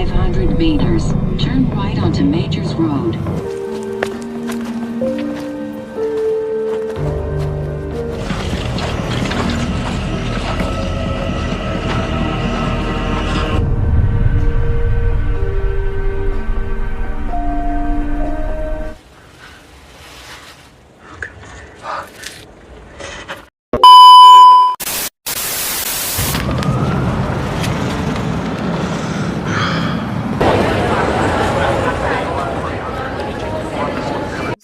500 meters. Turn right onto Majors Road.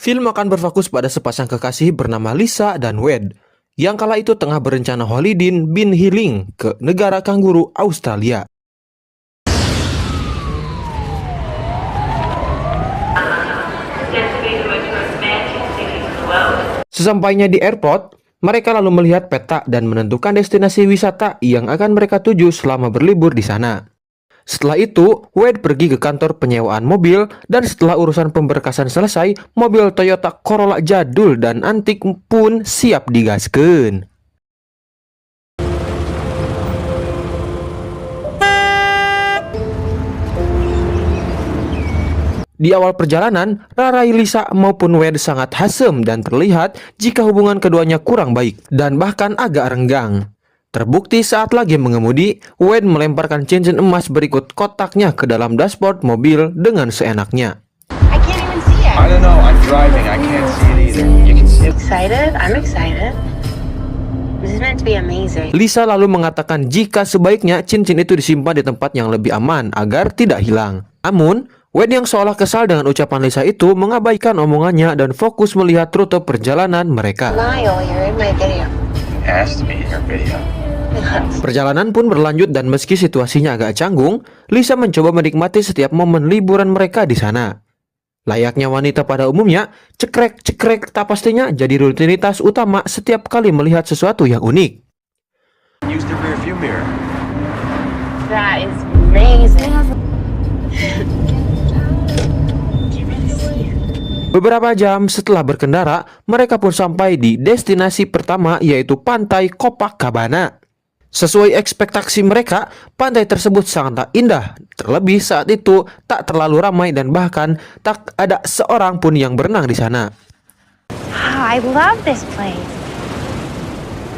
Film akan berfokus pada sepasang kekasih bernama Lisa dan Wade yang kala itu tengah berencana holiday bin healing ke negara kanguru Australia. Sesampainya di airport, mereka lalu melihat peta dan menentukan destinasi wisata yang akan mereka tuju selama berlibur di sana. Setelah itu, Wade pergi ke kantor penyewaan mobil dan setelah urusan pemberkasan selesai, mobil Toyota Corolla jadul dan antik pun siap digaskeun. Di awal perjalanan, rarai Lisa maupun Wade sangat hasem dan terlihat jika hubungan keduanya kurang baik dan bahkan agak renggang. Terbukti saat lagi mengemudi, Wade melemparkan cincin emas berikut kotaknya ke dalam dashboard mobil dengan seenaknya. I can't even see it. I don't know. I'm driving. I can't see it either. You can see it. Excited? I'm excited. This is meant to be amazing. Lisa lalu mengatakan jika sebaiknya cincin itu disimpan di tempat yang lebih aman agar tidak hilang. Namun, Wade yang seolah kesal dengan ucapan Lisa itu mengabaikan omongannya dan fokus melihat rute perjalanan mereka. Lyle, you're in my video. It has to be in your video. Perjalanan pun berlanjut dan meski situasinya agak canggung, Lisa mencoba menikmati setiap momen liburan mereka di sana. Layaknya wanita pada umumnya, cekrek-cekrek tak pastinya jadi rutinitas utama setiap kali melihat sesuatu yang unik. Use the rear view mirror. That is amazing. Beberapa jam setelah berkendara, mereka pun sampai di destinasi pertama yaitu Pantai Copacabana. Sesuai ekspektasi mereka, pantai tersebut sangatlah indah. Terlebih saat itu tak terlalu ramai dan bahkan tak ada seorang pun yang berenang di sana. I love this place.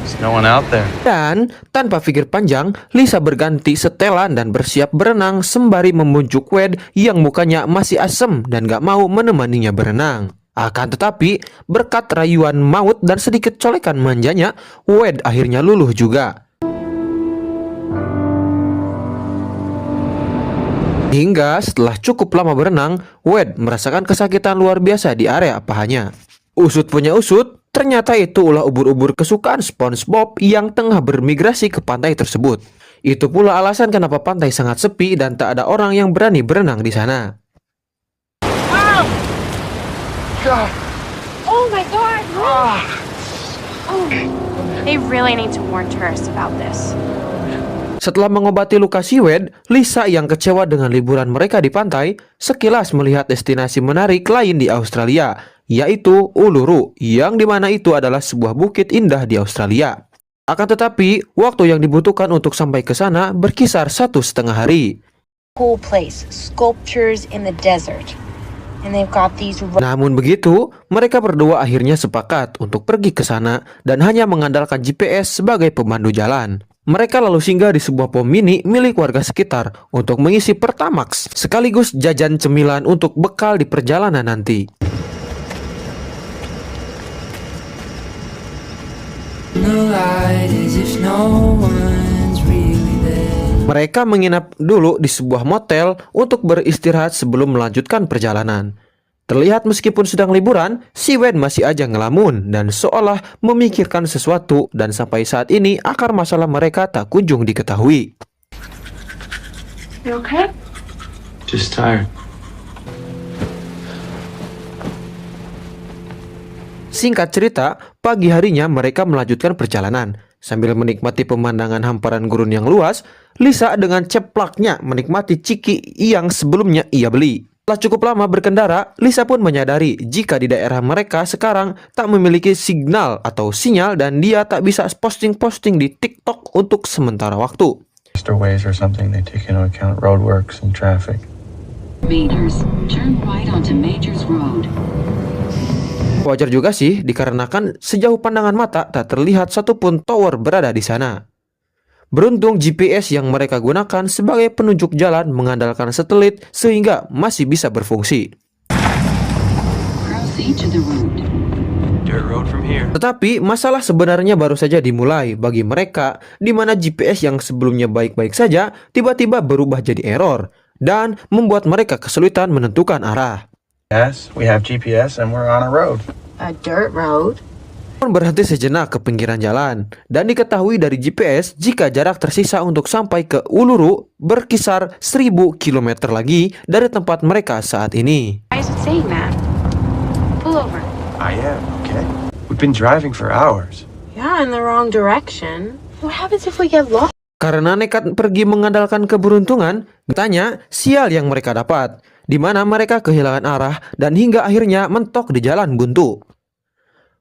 There's no one out there. Dan tanpa pikir panjang, Lisa berganti setelan dan bersiap berenang sembari membujuk Wade yang mukanya masih asem dan gak mau menemaninya berenang. Akan tetapi, berkat rayuan maut dan sedikit colekan manjanya, Wade akhirnya luluh juga. Hingga setelah cukup lama berenang, Wade merasakan kesakitan luar biasa di area pahanya. Usut punya usut, ternyata itu ulah ubur-ubur kesukaan SpongeBob yang tengah bermigrasi ke pantai tersebut. Itu pula alasan kenapa pantai sangat sepi dan tak ada orang yang berani berenang di sana. God. Oh my god. Oh. They really need to warn tourists about this. Setelah mengobati luka si Wade, Lisa yang kecewa dengan liburan mereka di pantai, sekilas melihat destinasi menarik lain di Australia, yaitu Uluru, yang dimana itu adalah sebuah bukit indah di Australia. Akan tetapi, waktu yang dibutuhkan untuk sampai ke sana berkisar 1,5 hari. Cool place, sculptures in the desert. And they've got these. Namun begitu, mereka berdua akhirnya sepakat untuk pergi ke sana dan hanya mengandalkan GPS sebagai pemandu jalan. Mereka lalu singgah di sebuah pom mini milik warga sekitar untuk mengisi Pertamax, sekaligus jajan cemilan untuk bekal di perjalanan nanti. Mereka menginap dulu di sebuah motel untuk beristirahat sebelum melanjutkan perjalanan. Terlihat meskipun sedang liburan, si Wade masih aja ngelamun dan seolah memikirkan sesuatu dan sampai saat ini akar masalah mereka tak kunjung diketahui. You okay? Just tired. Singkat cerita, pagi harinya mereka melanjutkan perjalanan. Sambil menikmati pemandangan hamparan gurun yang luas, Lisa dengan ceplaknya menikmati ciki yang sebelumnya ia beli. Setelah cukup lama berkendara, Lisa pun menyadari jika di daerah mereka sekarang tak memiliki signal atau sinyal dan dia tak bisa posting-posting di TikTok untuk sementara waktu. ways or something. They take into account roadworks and traffic. Meters. Turn right onto Majors Road. Wajar juga sih dikarenakan sejauh pandangan mata tak terlihat satupun tower berada di sana. Beruntung GPS yang mereka gunakan sebagai penunjuk jalan mengandalkan satelit sehingga masih bisa berfungsi. Proceed to the road. Dirt road from here. Tetapi masalah sebenarnya baru saja dimulai bagi mereka, di mana GPS yang sebelumnya baik-baik saja tiba-tiba berubah jadi error dan membuat mereka kesulitan menentukan arah. Yes, we have GPS and we're on a road. A dirt road? Pun berhenti sejenak ke pinggiran jalan dan diketahui dari GPS jika jarak tersisa untuk sampai ke Uluru berkisar 1000 km lagi dari tempat mereka saat ini. Why is it saying that? Pull over. I am, okay? We've been driving for hours. Yeah, in the wrong direction. What happens if we get lost? Karena nekat pergi mengandalkan keberuntungan, katanya sial yang mereka dapat, di mana mereka kehilangan arah dan hingga akhirnya mentok di jalan buntu.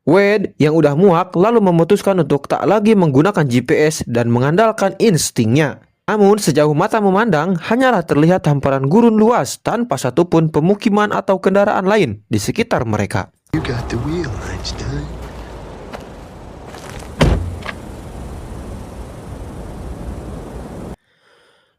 Wade yang udah muak lalu memutuskan untuk tak lagi menggunakan GPS dan mengandalkan instingnya. Namun sejauh mata memandang hanyalah terlihat hamparan gurun luas tanpa satupun pemukiman atau kendaraan lain di sekitar mereka. You got the wheel, Einstein.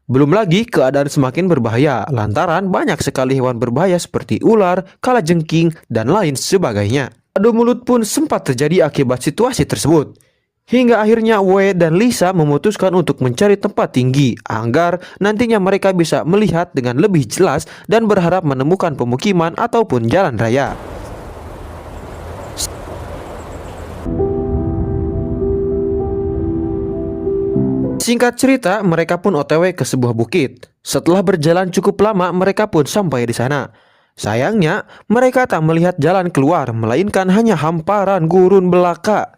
Belum lagi keadaan semakin berbahaya lantaran banyak sekali hewan berbahaya seperti ular, kalajengking, dan lain sebagainya. Adu mulut pun sempat terjadi akibat situasi tersebut. Hingga akhirnya Wade dan Lisa memutuskan untuk mencari tempat tinggi agar nantinya mereka bisa melihat dengan lebih jelas dan berharap menemukan pemukiman ataupun jalan raya. Singkat cerita, mereka pun OTW ke sebuah bukit. Setelah berjalan cukup lama, mereka pun sampai di sana. Sayangnya, mereka tak melihat jalan keluar, melainkan hanya hamparan gurun belaka.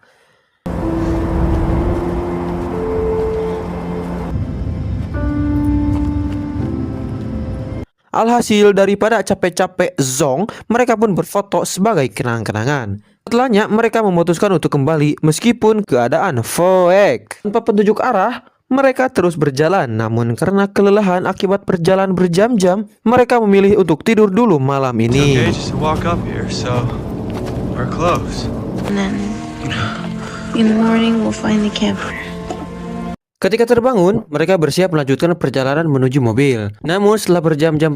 Alhasil daripada capek-capek zong, mereka pun berfoto sebagai kenang-kenangan. Setelahnya mereka memutuskan untuk kembali meskipun keadaan foek. Tanpa petunjuk arah, mereka terus berjalan. Namun karena kelelahan akibat perjalanan berjam-jam, mereka memilih untuk tidur dulu malam Okay, ini. just to walk up here, so we're close. And then, in the morning, we'll find the camper. Ketika terbangun, mereka bersiap melanjutkan perjalanan menuju mobil. Namun setelah berjam-jam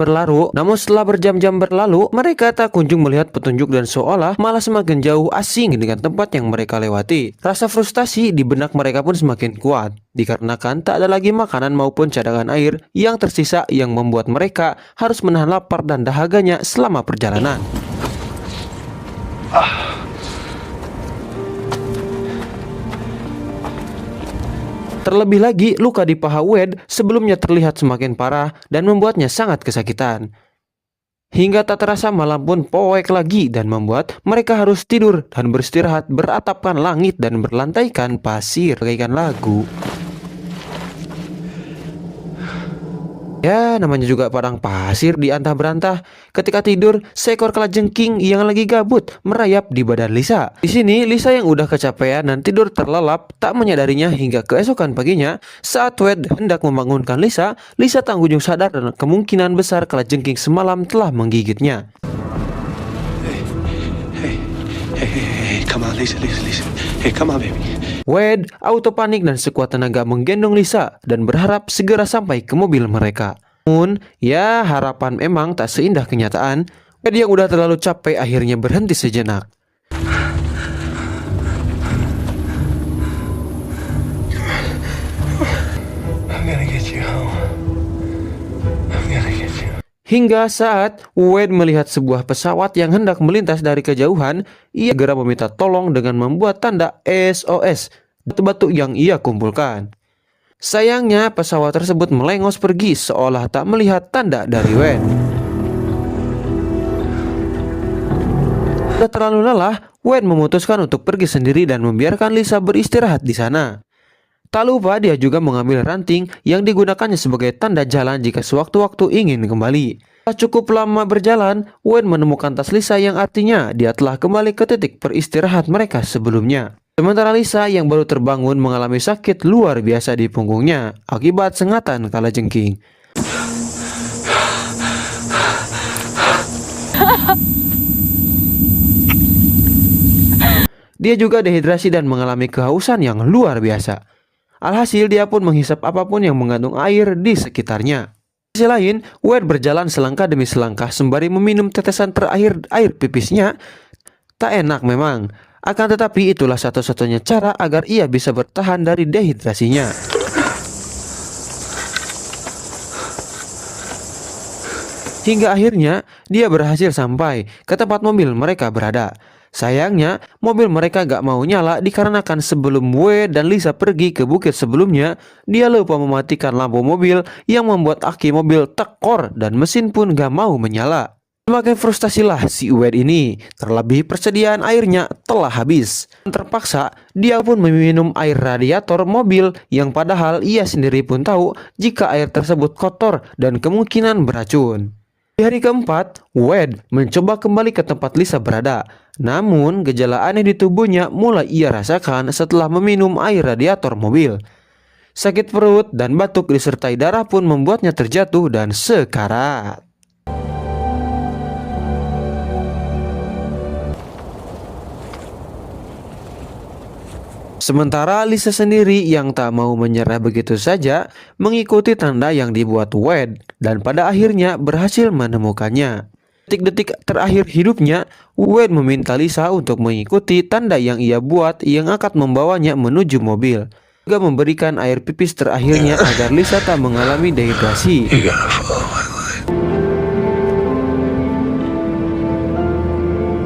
berlalu, mereka tak kunjung melihat petunjuk dan seolah malah semakin jauh asing dengan tempat yang mereka lewati. Rasa frustasi di benak mereka pun semakin kuat, dikarenakan tak ada lagi makanan maupun cadangan air yang tersisa yang membuat mereka harus menahan lapar dan dahaganya selama perjalanan. Terlebih lagi, luka di paha Wade sebelumnya terlihat semakin parah dan membuatnya sangat kesakitan. Hingga tak terasa malam pun poek lagi dan membuat mereka harus tidur dan beristirahat beratapkan langit dan berlantaikan pasir bagaikan lagu. Ya, namanya juga padang pasir di antah-berantah. Ketika tidur, seekor kalajengking yang lagi gabut merayap di badan Lisa. Di sini, Lisa yang udah kecapean dan tidur terlelap tak menyadarinya hingga keesokan paginya. Saat Wade hendak membangunkan Lisa, Lisa tak kunjung sadar dan kemungkinan besar kalajengking semalam telah menggigitnya. Hey, come on, Lisa. Hey, come on, baby. Wade auto panik dan sekuat tenaga menggendong Lisa dan berharap segera sampai ke mobil mereka. Namun, ya harapan memang tak seindah kenyataan. Wade yang udah terlalu capek akhirnya berhenti sejenak. I'm gonna get you home. I'm gonna get you. Hingga saat Wade melihat sebuah pesawat yang hendak melintas dari kejauhan, ia segera meminta tolong dengan membuat tanda SOS batu-batu yang ia kumpulkan. Sayangnya pesawat tersebut melengos pergi seolah tak melihat tanda dari Wade. Sudah terlalu lelah, Wade memutuskan untuk pergi sendiri dan membiarkan Lisa beristirahat di sana. Tak lupa dia juga mengambil ranting yang digunakannya sebagai tanda jalan jika sewaktu-waktu ingin kembali. Setelah cukup lama berjalan, Wade menemukan tas Lisa yang artinya dia telah kembali ke titik peristirahat mereka sebelumnya. Sementara Lisa yang baru terbangun mengalami sakit luar biasa di punggungnya akibat sengatan kalajengking. Dia juga dehidrasi dan mengalami kehausan yang luar biasa. Alhasil dia pun menghisap apapun yang mengandung air di sekitarnya. Di sisi lain, Wade berjalan selangkah demi selangkah sembari meminum tetesan terakhir air pipisnya. Tak enak memang, akan tetapi itulah satu-satunya cara agar ia bisa bertahan dari dehidrasinya. Hingga akhirnya dia berhasil sampai ke tempat mobil mereka berada. Sayangnya mobil mereka gak mau nyala dikarenakan sebelum Wade dan Lisa pergi ke bukit sebelumnya, dia lupa mematikan lampu mobil yang membuat aki mobil tekor dan mesin pun gak mau menyala. Semakin frustasilah si Wade ini, terlebih persediaan airnya telah habis. Terpaksa dia pun meminum air radiator mobil yang padahal ia sendiri pun tahu jika air tersebut kotor dan kemungkinan beracun. Di hari keempat, Wade mencoba kembali ke tempat Lisa berada. Namun, gejala aneh di tubuhnya mulai ia rasakan setelah meminum air radiator mobil. Sakit perut dan batuk disertai darah pun membuatnya terjatuh dan sekarat. Sementara Lisa sendiri yang tak mau menyerah begitu saja mengikuti tanda yang dibuat Wade dan pada akhirnya berhasil menemukannya. Detik-detik terakhir hidupnya, Wade meminta Lisa untuk mengikuti tanda yang ia buat yang akan membawanya menuju mobil. Juga memberikan air pipis terakhirnya agar Lisa tak mengalami dehidrasi. You gotta follow my life.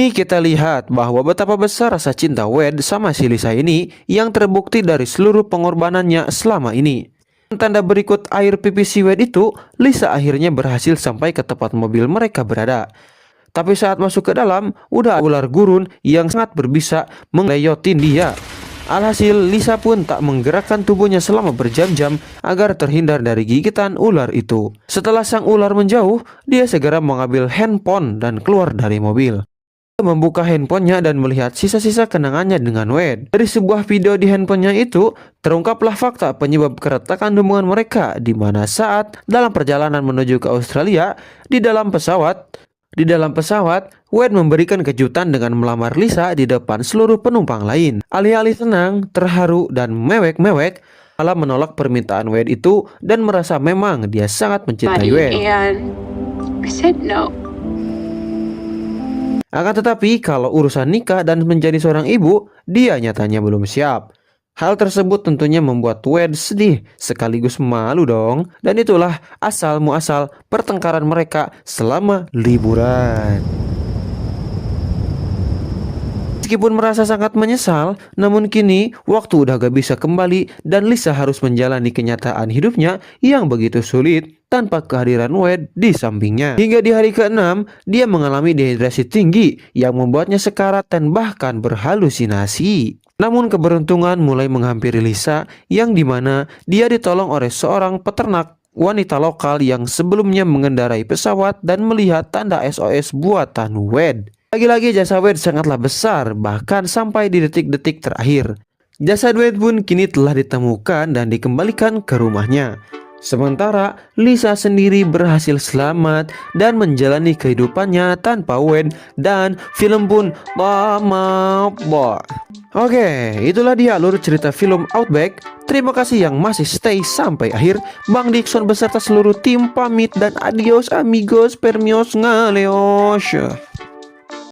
Ini kita lihat bahwa betapa besar rasa cinta Wade sama si Lisa ini yang terbukti dari seluruh pengorbanannya selama ini. Tanda berikut air pipis si Wade itu, Lisa akhirnya berhasil sampai ke tempat mobil mereka berada. Tapi saat masuk ke dalam, udah ular gurun yang sangat berbisa mengleyotin dia. Alhasil Lisa pun tak menggerakkan tubuhnya selama berjam-jam agar terhindar dari gigitan ular itu. Setelah sang ular menjauh, dia segera mengambil handphone dan keluar dari mobil. Membuka handphonenya dan melihat sisa-sisa kenangannya dengan Wade. Dari sebuah video di handphonenya itu, terungkaplah fakta penyebab keretakan hubungan mereka, di mana saat dalam perjalanan menuju ke Australia, di dalam pesawat, Wade memberikan kejutan dengan melamar Lisa di depan seluruh penumpang lain. Alih-alih senang, terharu, dan mewek-mewek, malah menolak permintaan Wade itu dan merasa memang dia sangat mencintai Wade. And I said no. Akan tetapi kalau urusan nikah dan menjadi seorang ibu, dia nyatanya belum siap. Hal tersebut tentunya membuat Wade sedih sekaligus malu dong. Dan itulah asal muasal pertengkaran mereka selama liburan. Meskipun merasa sangat menyesal, namun kini waktu udah gak bisa kembali dan Lisa harus menjalani kenyataan hidupnya yang begitu sulit tanpa kehadiran Wade di sampingnya. Hingga di hari ke-6, dia mengalami dehidrasi tinggi yang membuatnya sekarat dan bahkan berhalusinasi. Namun keberuntungan mulai menghampiri Lisa yang dimana dia ditolong oleh seorang peternak wanita lokal yang sebelumnya mengendarai pesawat dan melihat tanda SOS buatan Wade. Lagi-lagi jasa Wade sangatlah besar, bahkan sampai di detik-detik terakhir. Jasad Wade pun kini telah ditemukan dan dikembalikan ke rumahnya. Sementara Lisa sendiri berhasil selamat dan menjalani kehidupannya tanpa Wade dan film pun tamat. Oke, itulah dia alur cerita film Outback. Terima kasih yang masih stay sampai akhir. Bang Dixon beserta seluruh tim pamit dan adios amigos, permios, ngaleos.